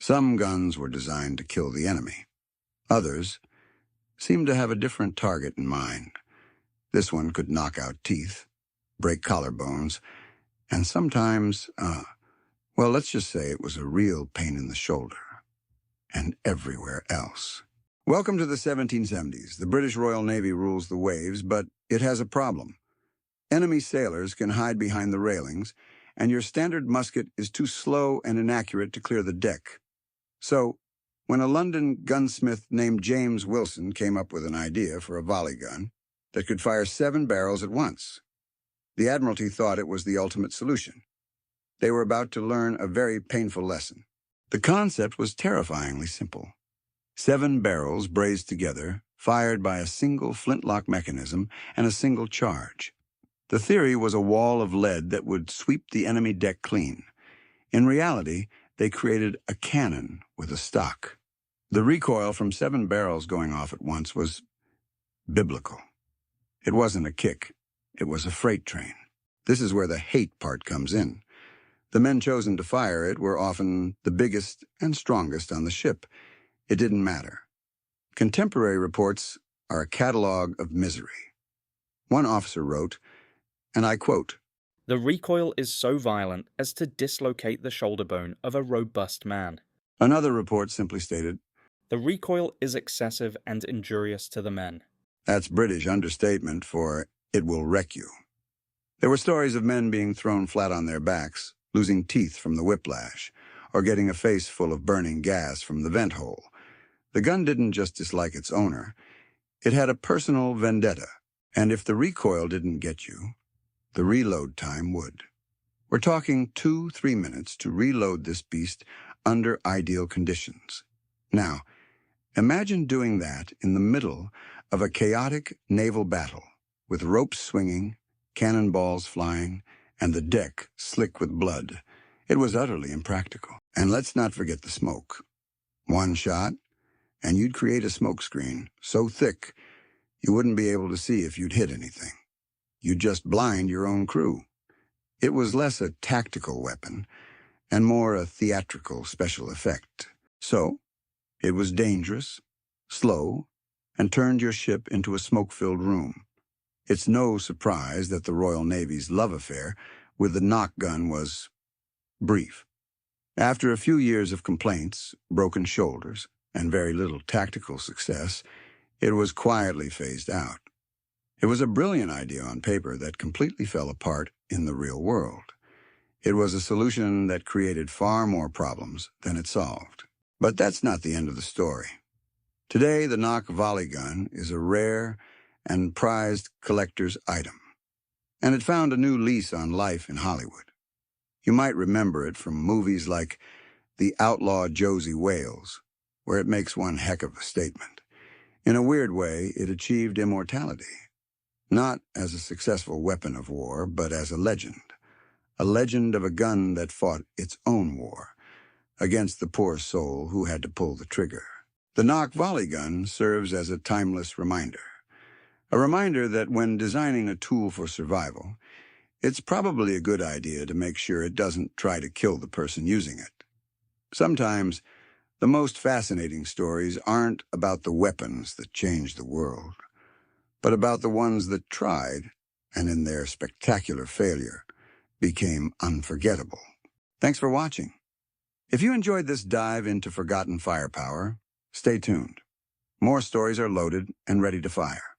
Some guns were designed to kill the enemy. Others seemed to have a different target in mind. This one could knock out teeth, break collarbones, and sometimes, well, let's just say it was a real pain in the shoulder. And everywhere else. Welcome to the 1770s. The British Royal Navy rules the waves, but it has a problem. Enemy sailors can hide behind the railings, and your standard musket is too slow and inaccurate to clear the deck. So, when a London gunsmith named James Wilson came up with an idea for a volley gun that could fire 7 barrels at once, the Admiralty thought it was the ultimate solution. They were about to learn a very painful lesson. The concept was terrifyingly simple. 7 barrels brazed together, fired by a single flintlock mechanism and a single charge. The theory was a wall of lead that would sweep the enemy deck clean. In reality, they created a cannon with a stock. The recoil from 7 barrels going off at once was biblical. It wasn't a kick. It was a freight train. This is where the hate part comes in. The men chosen to fire it were often the biggest and strongest on the ship. It didn't matter. Contemporary reports are a catalog of misery. One officer wrote, and I quote, "The recoil is so violent as to dislocate the shoulder bone of a robust man." Another report simply stated, "The recoil is excessive and injurious to the men." That's British understatement for it will wreck you. There were stories of men being thrown flat on their backs, losing teeth from the whiplash, or getting a face full of burning gas from the vent hole. The gun didn't just dislike its owner. It had a personal vendetta, and if the recoil didn't get you, the reload time would. We're talking 2-3 minutes to reload this beast under ideal conditions. Now, imagine doing that in the middle of a chaotic naval battle, with ropes swinging, cannonballs flying, and the deck slick with blood. It was utterly impractical. And let's not forget the smoke. One shot, and you'd create a smoke screen so thick you wouldn't be able to see if you'd hit anything. You'd just blind your own crew. It was less a tactical weapon and more a theatrical special effect. So, it was dangerous, slow, and turned your ship into a smoke-filled room. It's no surprise that the Royal Navy's love affair with the Nock gun was brief. After a few years of complaints, broken shoulders, and very little tactical success, it was quietly phased out. It was a brilliant idea on paper that completely fell apart in the real world. It was a solution that created far more problems than it solved. But that's not the end of the story. Today, the Nock Volley Gun is a rare and prized collector's item, and it found a new lease on life in Hollywood. You might remember it from movies like The Outlaw Josey Wales, where it makes one heck of a statement. In a weird way, it achieved immortality, not as a successful weapon of war, but as a legend of a gun that fought its own war against the poor soul who had to pull the trigger. The Nock Volley Gun serves as a timeless reminder. A reminder that when designing a tool for survival, it's probably a good idea to make sure it doesn't try to kill the person using it. Sometimes, the most fascinating stories aren't about the weapons that changed the world, but about the ones that tried, and in their spectacular failure, became unforgettable. Thanks for watching. If you enjoyed this dive into forgotten firepower, stay tuned. More stories are loaded and ready to fire.